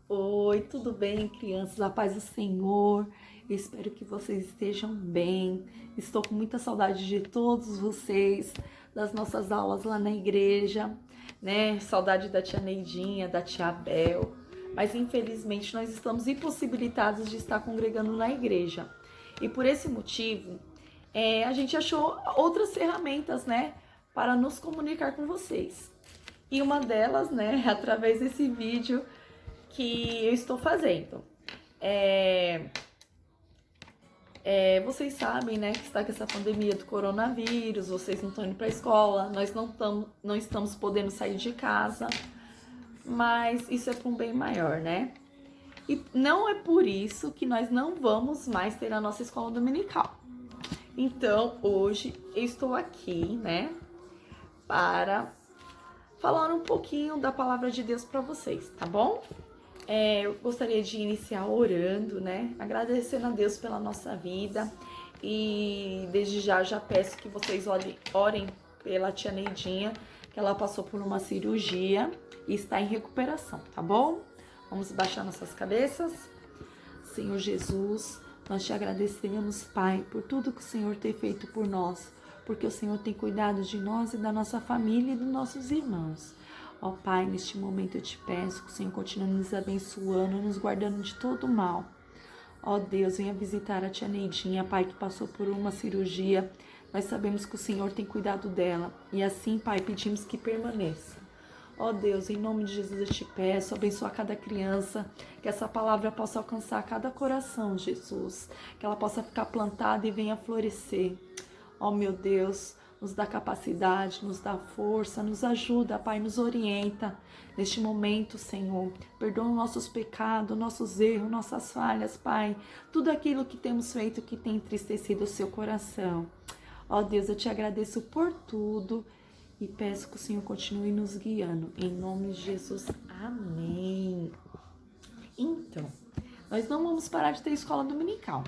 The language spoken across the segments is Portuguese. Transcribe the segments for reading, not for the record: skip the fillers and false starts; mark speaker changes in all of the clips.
Speaker 1: Oi, tudo bem, crianças? A paz do Senhor. Eu espero que vocês estejam bem. Estou com muita saudade de todos vocês, das nossas aulas lá na igreja, né? Saudade da tia Neidinha, da tia Abel. Mas infelizmente nós estamos impossibilitados de estar congregando na igreja. E por esse motivo, a gente achou outras ferramentas, né? Para nos comunicar com vocês. E uma delas, né, é através desse vídeo que eu estou fazendo. Vocês sabem, né, que está com essa pandemia do coronavírus, vocês não estão indo para a escola, nós não estamos podendo sair de casa, mas isso é para um bem maior, né? E não é por isso que nós não vamos mais ter a nossa escola dominical. Então, hoje eu estou aqui, né, para falar um pouquinho da palavra de Deus para vocês, tá bom? Eu gostaria de iniciar orando, né? Agradecendo a Deus pela nossa vida. E desde já peço que vocês orem pela tia Neidinha, que ela passou por uma cirurgia e está em recuperação, tá bom? Vamos baixar nossas cabeças. Senhor Jesus, nós te agradecemos, Pai, por tudo que o Senhor tem feito por nós, porque o Senhor tem cuidado de nós e da nossa família e dos nossos irmãos. Ó Pai, neste momento eu te peço que o Senhor continue nos abençoando, nos guardando de todo mal. Ó Deus, venha visitar a tia Neidinha, Pai, que passou por uma cirurgia. Nós sabemos que o Senhor tem cuidado dela. E assim, Pai, pedimos que permaneça. Ó Deus, em nome de Jesus eu te peço, abençoa cada criança, que essa palavra possa alcançar cada coração, Jesus. Que ela possa ficar plantada e venha florescer. Ó meu Deus, nos dá capacidade, nos dá força, nos ajuda, Pai, nos orienta neste momento, Senhor. Perdoa nossos pecados, nossos erros, nossas falhas, Pai. Tudo aquilo que temos feito que tem entristecido o seu coração. Ó Deus, eu te agradeço por tudo e peço que o Senhor continue nos guiando. Em nome de Jesus, amém. Então, nós não vamos parar de ter escola dominical.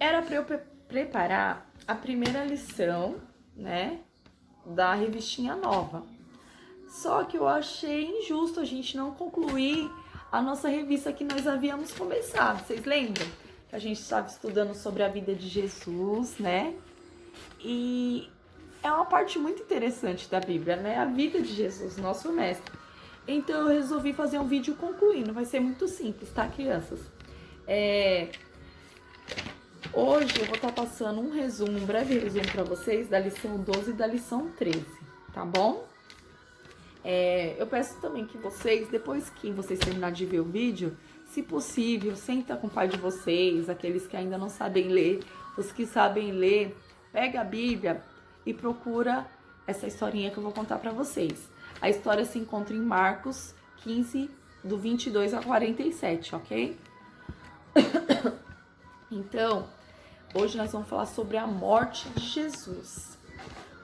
Speaker 1: Era para eu preparar a primeira lição, né, da revistinha nova. Só que eu achei injusto a gente não concluir a nossa revista que nós havíamos começado. Vocês lembram? Que a gente estava estudando sobre a vida de Jesus, né? E é uma parte muito interessante da Bíblia, né? A vida de Jesus, nosso mestre. Então eu resolvi fazer um vídeo concluindo. Vai ser muito simples, tá, crianças? Hoje eu vou estar passando um breve resumo para vocês da lição 12 e da lição 13, tá bom? Eu peço também que vocês, depois que vocês terminarem de ver o vídeo, se possível, senta com o pai de vocês, aqueles que ainda não sabem ler, os que sabem ler, pega a Bíblia e procura essa historinha que eu vou contar para vocês. A história se encontra em Marcos 15, do 22 a 47, ok? Então, hoje nós vamos falar sobre a morte de Jesus.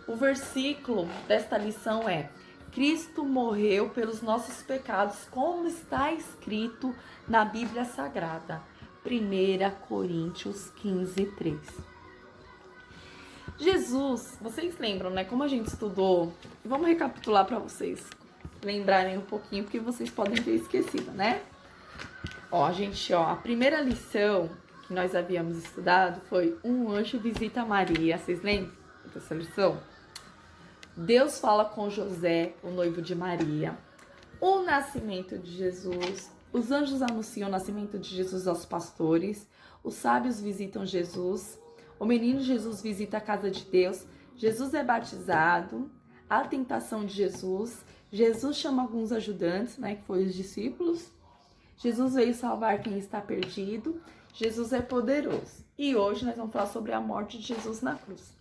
Speaker 1: O versículo desta lição é: Cristo morreu pelos nossos pecados, como está escrito na Bíblia Sagrada. 1 Coríntios 15, 3. Jesus, vocês lembram, né? Como a gente estudou, vamos recapitular para vocês lembrarem um pouquinho, porque vocês podem ter esquecido, né? A primeira lição que nós havíamos estudado foi um anjo visita Maria. Vocês lembram dessa lição? Deus fala com José, o noivo de Maria. O nascimento de Jesus. Os anjos anunciam o nascimento de Jesus aos pastores. Os sábios visitam Jesus. O menino Jesus visita a casa de Deus. Jesus é batizado. A tentação de Jesus. Jesus chama alguns ajudantes, né, que foram os discípulos. Jesus veio salvar quem está perdido. Jesus é poderoso. E hoje nós vamos falar sobre a morte de Jesus na cruz.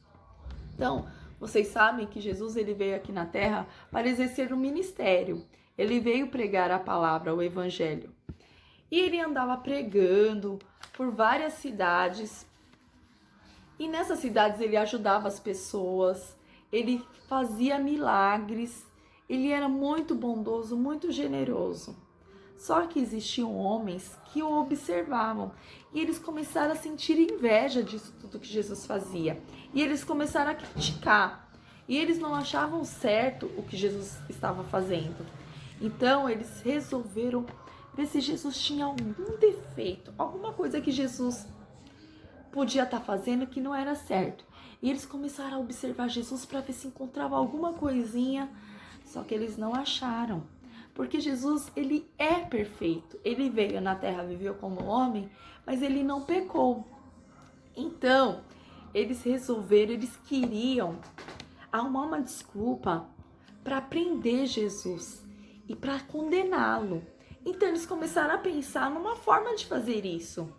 Speaker 1: Então, vocês sabem que Jesus ele veio aqui na Terra para exercer um ministério. Ele veio pregar a palavra, o evangelho. E ele andava pregando por várias cidades. E nessas cidades ele ajudava as pessoas. Ele fazia milagres. Ele era muito bondoso, muito generoso. Só que existiam homens que o observavam e eles começaram a sentir inveja disso tudo que Jesus fazia. E eles começaram a criticar. E eles não achavam certo o que Jesus estava fazendo. Então eles resolveram ver se Jesus tinha algum defeito, alguma coisa que Jesus podia estar fazendo que não era certo. E eles começaram a observar Jesus para ver se encontrava alguma coisinha, só que eles não acharam. Porque Jesus, ele é perfeito. Ele veio na terra, viveu como homem, mas ele não pecou. Então, eles queriam arrumar uma desculpa para prender Jesus e para condená-lo. Então, eles começaram a pensar numa forma de fazer isso.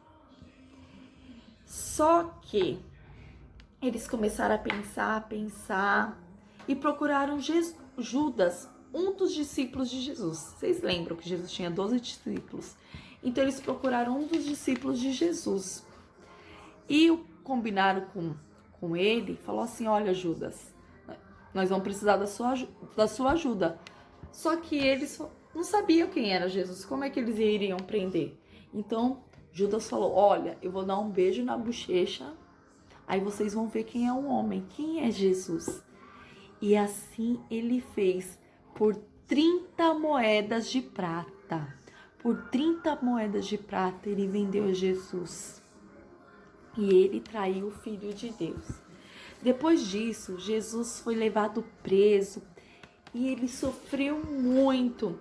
Speaker 1: Só que eles começaram a pensar e procuraram Judas, um dos discípulos de Jesus. Vocês lembram que Jesus tinha 12 discípulos? Então eles procuraram um dos discípulos de Jesus e combinaram com ele, falou assim: olha, Judas, nós vamos precisar da sua ajuda. Só que eles não sabiam quem era Jesus, como é que eles iriam prender? Então Judas falou: olha, eu vou dar um beijo na bochecha, aí vocês vão ver quem é o homem, quem é Jesus. E assim ele fez por 30 moedas de prata. Por 30 moedas de prata ele vendeu Jesus. E ele traiu o Filho de Deus. Depois disso, Jesus foi levado preso e ele sofreu muito.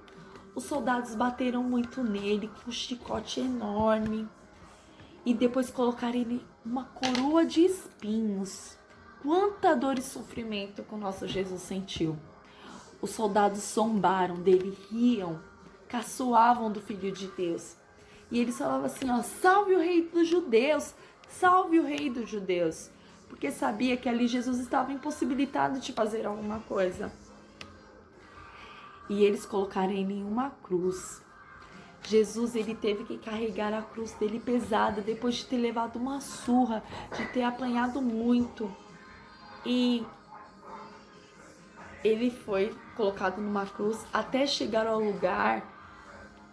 Speaker 1: Os soldados bateram muito nele com um chicote enorme. E depois colocaram ele uma coroa de espinhos. Quanta dor e sofrimento que o nosso Jesus sentiu. Os soldados zombaram dele, riam, caçoavam do Filho de Deus. E eles falavam assim, ó: salve o rei dos judeus, salve o rei dos judeus. Porque sabia que ali Jesus estava impossibilitado de fazer alguma coisa. E eles colocaram ele em uma cruz. Jesus, ele teve que carregar a cruz dele pesada, depois de ter levado uma surra, de ter apanhado muito. E ele foi colocado numa cruz até chegar ao lugar,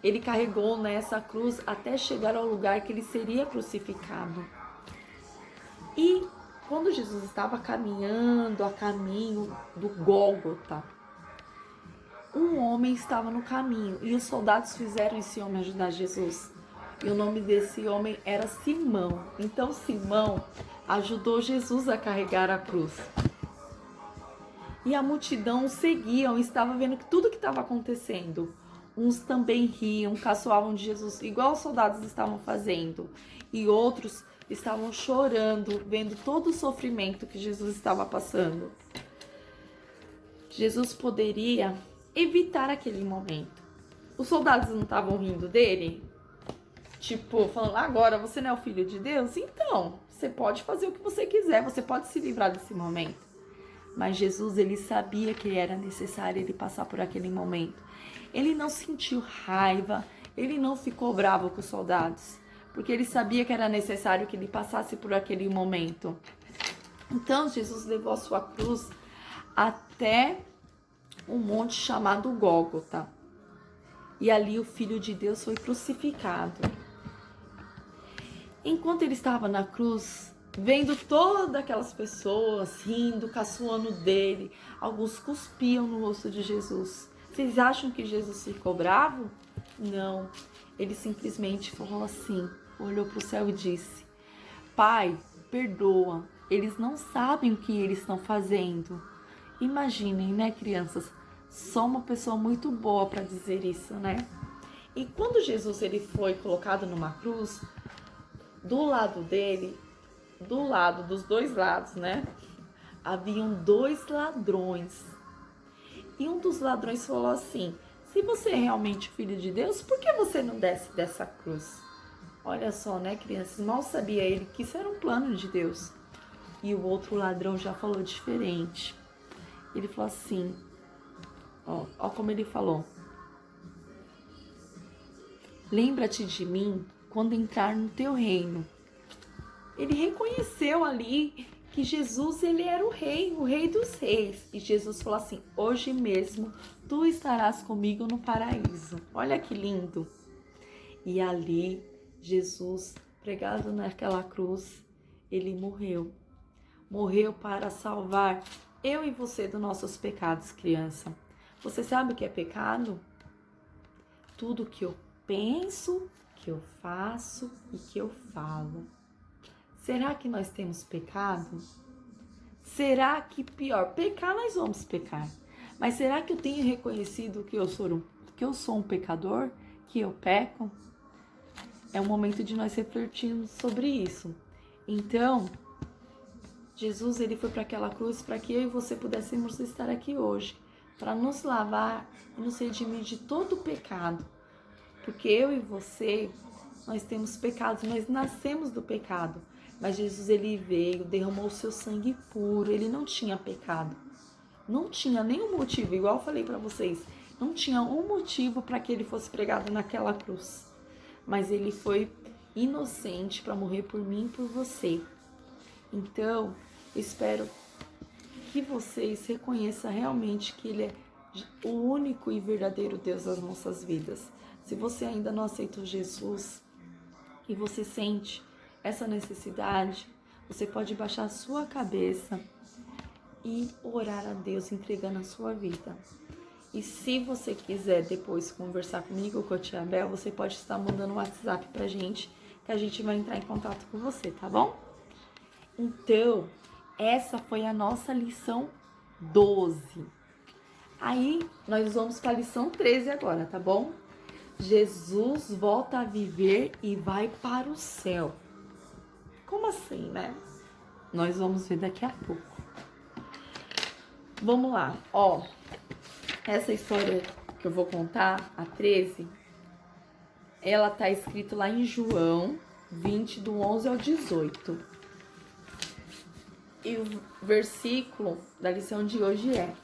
Speaker 1: ele carregou nessa cruz até chegar ao lugar que ele seria crucificado. E quando Jesus estava caminhando a caminho do Gólgota, um homem estava no caminho e os soldados fizeram esse homem ajudar Jesus. E o nome desse homem era Simão. Então Simão ajudou Jesus a carregar a cruz. E a multidão seguiam, estava vendo tudo que estava acontecendo. Uns também riam, caçoavam de Jesus, igual os soldados estavam fazendo. E outros estavam chorando, vendo todo o sofrimento que Jesus estava passando. Jesus poderia evitar aquele momento. Os soldados não estavam rindo dele? Tipo, falando: agora você não é o Filho de Deus? Então, você pode fazer o que você quiser, você pode se livrar desse momento. Mas Jesus, ele sabia que era necessário ele passar por aquele momento. Ele não sentiu raiva, ele não ficou bravo com os soldados, porque ele sabia que era necessário que ele passasse por aquele momento. Então, Jesus levou a sua cruz até um monte chamado Gólgota. E ali o Filho de Deus foi crucificado. Enquanto ele estava na cruz, vendo todas aquelas pessoas rindo, caçoando dele, alguns cuspiam no rosto de Jesus. Vocês acham que Jesus ficou bravo? Não. Ele simplesmente falou assim, olhou para o céu e disse: Pai, perdoa, eles não sabem o que eles estão fazendo. Imaginem, né, crianças? Só uma pessoa muito boa para dizer isso, né? E quando Jesus ele foi colocado numa cruz, do lado dele, dos dois lados, né? Haviam 2 ladrões. E um dos ladrões falou assim: se você é realmente filho de Deus, por que você não desce dessa cruz? Olha só, né, crianças? Mal sabia ele que isso era um plano de Deus. E o outro ladrão já falou diferente. Ele falou assim, ó como ele falou: lembra-te de mim quando entrar no teu reino. Ele reconheceu ali que Jesus, ele era o rei dos reis. E Jesus falou assim: hoje mesmo tu estarás comigo no paraíso. Olha que lindo. E ali, Jesus, pregado naquela cruz, ele morreu. Morreu para salvar eu e você dos nossos pecados, criança. Você sabe o que é pecado? Tudo que penso, que eu faço e que eu falo. Será que nós temos pecado? Será que pior, pecar nós vamos pecar. Mas será que eu tenho reconhecido que eu sou um pecador? Que eu peco? É um momento de nós refletirmos sobre isso. Então, Jesus, ele foi para aquela cruz para que eu e você pudéssemos estar aqui hoje, para nos lavar e nos redimir de todo o pecado. Porque eu e você, nós temos pecados, nós nascemos do pecado. Mas Jesus, ele veio, derramou o seu sangue puro, ele não tinha pecado. Não tinha nenhum motivo, igual eu falei para vocês, não tinha um motivo para que ele fosse pregado naquela cruz. Mas ele foi inocente para morrer por mim e por você. Então, espero que vocês reconheçam realmente que ele é o único e verdadeiro Deus das nossas vidas. Se você ainda não aceitou Jesus e você sente essa necessidade, você pode baixar a sua cabeça e orar a Deus entregando a sua vida. E se você quiser depois conversar comigo, com a tia Bel, você pode estar mandando um WhatsApp pra gente, que a gente vai entrar em contato com você, tá bom? Então, essa foi a nossa lição 12. Aí, nós vamos para a lição 13 agora, tá bom? Jesus volta a viver e vai para o céu. Como assim, né? Nós vamos ver daqui a pouco. Vamos lá, ó. Essa história que eu vou contar, a 13, ela tá escrito lá em João 20, do 11 ao 18. E o versículo da lição de hoje é: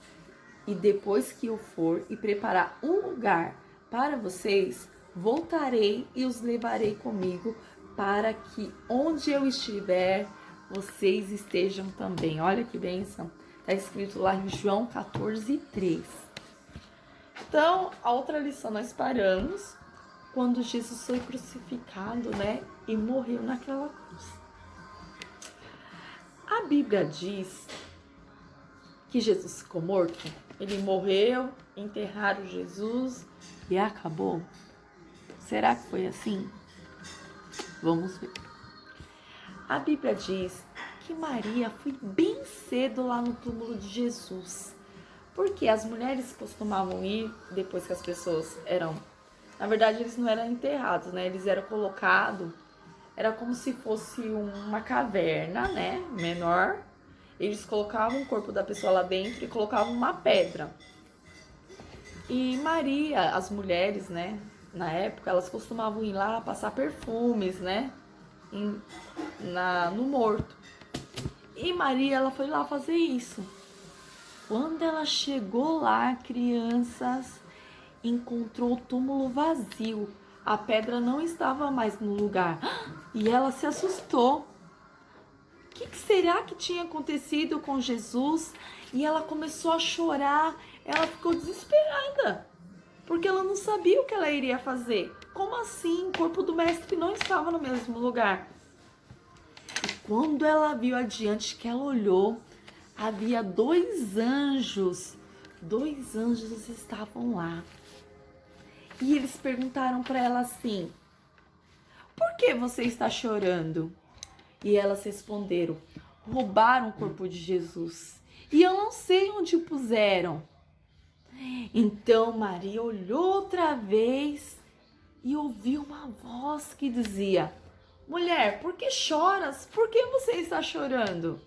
Speaker 1: e depois que eu for e preparar um lugar para vocês, voltarei e os levarei comigo, para que onde eu estiver, vocês estejam também. Olha que bênção. Tá escrito lá em João 14, 3. Então, a outra lição nós paramos quando Jesus foi crucificado, né? E morreu naquela cruz. A Bíblia diz que Jesus ficou morto. Ele morreu, enterraram Jesus e acabou. Será que foi assim? Vamos ver. A Bíblia diz que Maria foi bem cedo lá no túmulo de Jesus. Porque as mulheres costumavam ir depois que as pessoas eram... Na verdade, eles não eram enterrados, né? Eles eram colocados... Era como se fosse uma caverna, né? Menor. Eles colocavam o corpo da pessoa lá dentro e colocavam uma pedra. E Maria, as mulheres, né? Na época, elas costumavam ir lá passar perfumes, né? No morto. E Maria, ela foi lá fazer isso. Quando ela chegou lá, crianças, encontrou o túmulo vazio. A pedra não estava mais no lugar. E ela se assustou. O que será que tinha acontecido com Jesus? E ela começou a chorar. Ela ficou desesperada. Porque ela não sabia o que ela iria fazer. Como assim? O corpo do mestre não estava no mesmo lugar. E quando ela viu adiante, que ela olhou, havia dois anjos. Dois anjos estavam lá. E eles perguntaram para ela assim: por que você está chorando? E elas responderam: roubaram o corpo de Jesus. E eu não sei onde o puseram. Então Maria olhou outra vez e ouviu uma voz que dizia: mulher, por que choras? Por que você está chorando?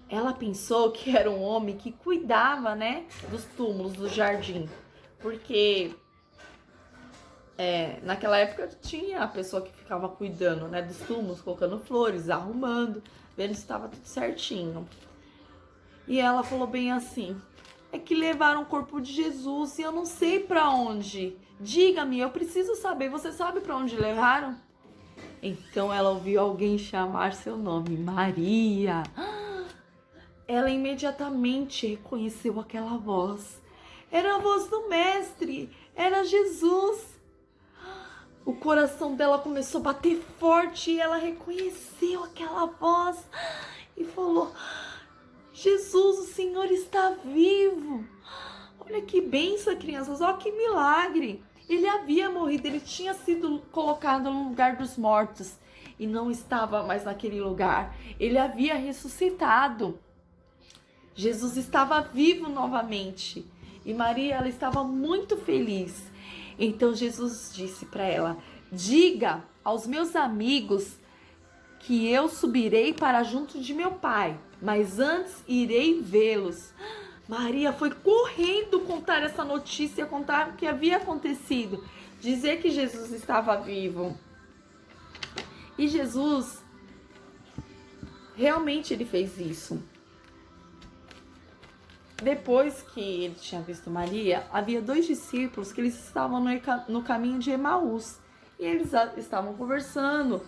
Speaker 1: Ela pensou que era um homem que cuidava, né, dos túmulos do jardim. Porque naquela época tinha a pessoa que ficava cuidando, né, dos túmulos, colocando flores, arrumando, vendo se estava tudo certinho. E ela falou bem assim: é que levaram o corpo de Jesus e eu não sei para onde. Diga-me, eu preciso saber, você sabe para onde levaram? Então ela ouviu alguém chamar seu nome, Maria. Ela imediatamente reconheceu aquela voz. Era a voz do mestre, era Jesus. O coração dela começou a bater forte e ela reconheceu aquela voz e falou: Jesus, o Senhor está vivo. Olha que bênção, crianças, olha que milagre. Ele havia morrido, ele tinha sido colocado no lugar dos mortos e não estava mais naquele lugar. Ele havia ressuscitado. Jesus estava vivo novamente e Maria, ela estava muito feliz. Então Jesus disse para ela: diga aos meus amigos que eu subirei para junto de meu Pai, mas antes irei vê-los. Maria foi correndo contar essa notícia, contar o que havia acontecido, dizer que Jesus estava vivo. E Jesus, realmente ele fez isso. Depois que ele tinha visto Maria, havia 2 discípulos que eles estavam no caminho de Emaús. E eles estavam conversando,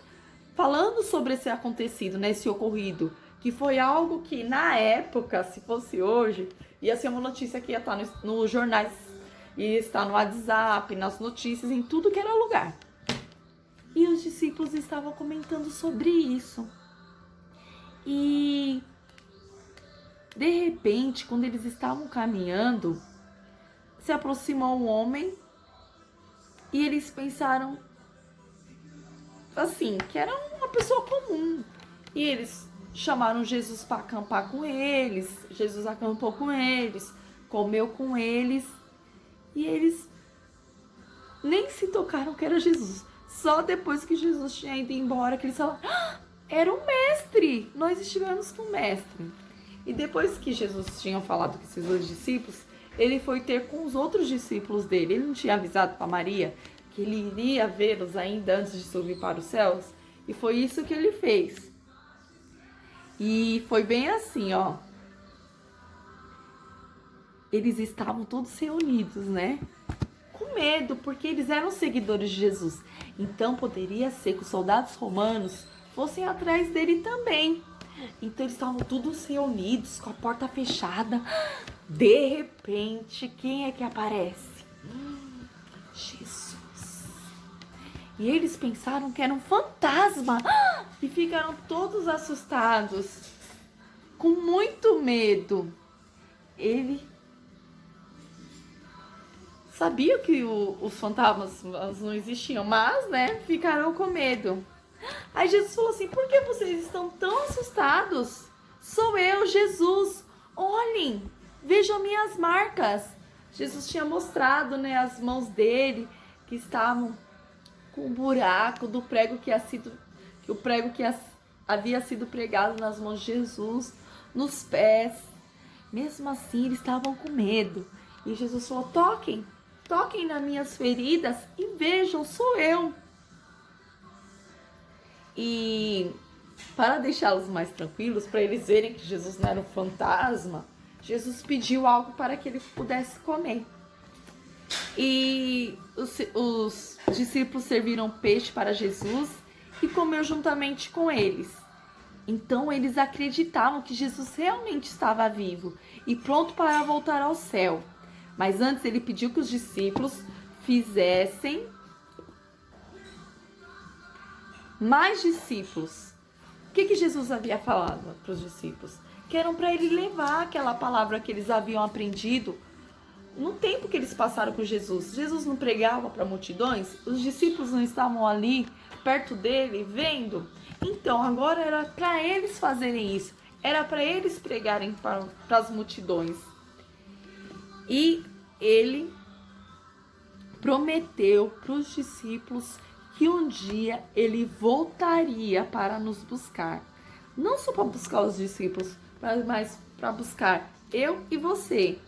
Speaker 1: falando sobre esse acontecido, né, esse ocorrido. Que foi algo que na época, se fosse hoje, ia ser uma notícia que ia estar nos jornais, ia estar no WhatsApp, nas notícias, em tudo que era lugar. E os discípulos estavam comentando sobre isso. E de repente, quando eles estavam caminhando, se aproximou um homem e eles pensaram assim, que era uma pessoa comum. E eles chamaram Jesus para acampar com eles. Jesus acampou com eles, comeu com eles. E eles nem se tocaram que era Jesus. Só depois que Jesus tinha ido embora que eles falaram: ah, era o mestre, nós estivemos com o mestre. E depois que Jesus tinha falado com esses 2 discípulos, ele foi ter com os outros discípulos dele. Ele não tinha avisado para Maria que ele iria vê-los ainda antes de subir para os céus? E foi isso que ele fez. E foi bem assim, ó. Eles estavam todos reunidos, né? Com medo, porque eles eram seguidores de Jesus. Então poderia ser que os soldados romanos fossem atrás dele também. Então eles estavam todos reunidos, com a porta fechada. De repente, quem é que aparece? Jesus. E eles pensaram que era um fantasma. E ficaram todos assustados, com muito medo. Ele sabia que os fantasmas não existiam, mas, né, ficaram com medo. Aí Jesus falou assim: por que vocês estão tão assustados? Sou eu, Jesus. Olhem, vejam minhas marcas. Jesus tinha mostrado, né, as mãos dele, que estavam com o buraco do prego havia sido pregado nas mãos de Jesus, nos pés. Mesmo assim, eles estavam com medo. E Jesus falou: toquem nas minhas feridas e vejam, sou eu. E para deixá-los mais tranquilos, para eles verem que Jesus não era um fantasma, Jesus pediu algo para que ele pudesse comer. E os discípulos serviram peixe para Jesus e comeu juntamente com eles. Então eles acreditavam que Jesus realmente estava vivo e pronto para voltar ao céu. Mas antes ele pediu que os discípulos fizessem mais discípulos. O que Jesus havia falado para os discípulos? Que eram para ele levar aquela palavra que eles haviam aprendido no tempo que eles passaram com Jesus. Jesus não pregava para multidões? Os discípulos não estavam ali perto dele, vendo? Então agora era para eles fazerem isso. Era para eles pregarem para as multidões. E ele prometeu para os discípulos que um dia ele voltaria para nos buscar. Não só para buscar os discípulos, mas para buscar eu e você.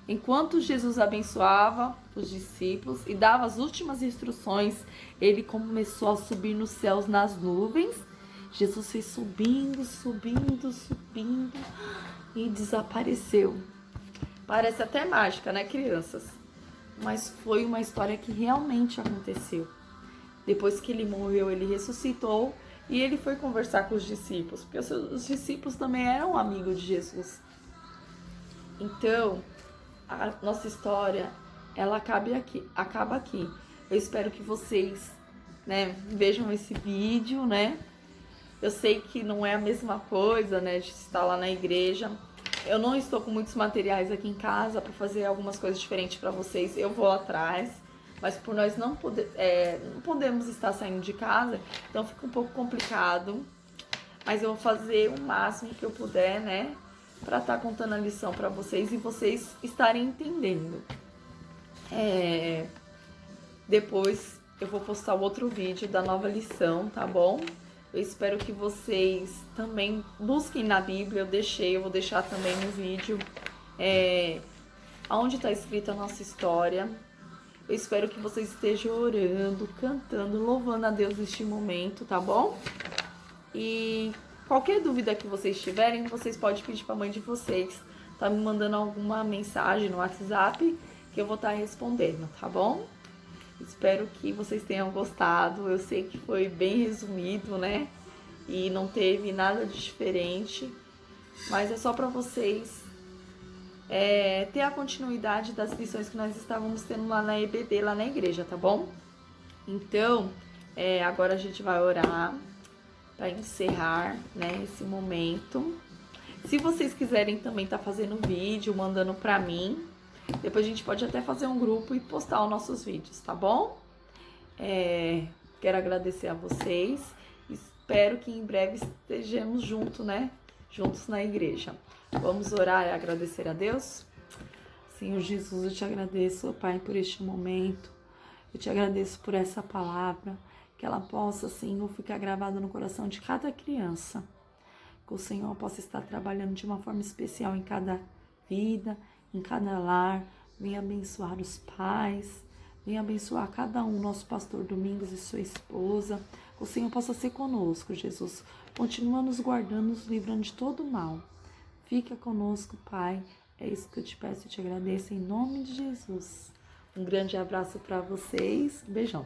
Speaker 1: Enquanto Jesus abençoava os discípulos e dava as últimas instruções, ele começou a subir nos céus nas nuvens. Jesus foi subindo e desapareceu. Parece até mágica, né, crianças? Mas foi uma história que realmente aconteceu. Depois que ele morreu, ele ressuscitou e ele foi conversar com os discípulos, porque os discípulos também eram amigos de Jesus. Então, a nossa história, ela acaba aqui. Eu espero que vocês, né, vejam esse vídeo, né? Eu sei que não é a mesma coisa, né, de estar lá na igreja. Eu não estou com muitos materiais aqui em casa para fazer algumas coisas diferentes para vocês. Eu vou atrás, mas por nós não podemos estar saindo de casa, então fica um pouco complicado. Mas eu vou fazer o máximo que eu puder, né? Pra estar contando a lição pra vocês e vocês estarem entendendo. Depois eu vou postar outro vídeo da nova lição, tá bom? Eu espero que vocês também busquem na Bíblia. Eu vou deixar também no vídeo onde está escrita a nossa história. Eu espero que vocês estejam orando, cantando, louvando a Deus neste momento, tá bom? E qualquer dúvida que vocês tiverem, vocês podem pedir para a mãe de vocês. Tá me mandando alguma mensagem no WhatsApp que eu vou estar respondendo, tá bom? Espero que vocês tenham gostado. Eu sei que foi bem resumido, né? E não teve nada de diferente. Mas é só para vocês ter a continuidade das lições que nós estávamos tendo lá na EBD, lá na igreja, tá bom? Então, agora a gente vai orar para encerrar, né, esse momento. Se vocês quiserem também estar fazendo vídeo, mandando para mim, depois a gente pode até fazer um grupo e postar os nossos vídeos, tá bom? Quero agradecer a vocês. Espero que em breve estejamos juntos, né? Juntos na igreja. Vamos orar e agradecer a Deus? Senhor Jesus, eu te agradeço, Pai, por este momento. Eu te agradeço por essa palavra. Que ela possa, Senhor, ficar gravada no coração de cada criança. Que o Senhor possa estar trabalhando de uma forma especial em cada vida, em cada lar. Venha abençoar os pais. Venha abençoar cada um, nosso pastor Domingos e sua esposa. Que o Senhor possa ser conosco, Jesus. Continua nos guardando, nos livrando de todo mal. Fica conosco, Pai. É isso que eu te peço e te agradeço em nome de Jesus. Um grande abraço para vocês. Beijão.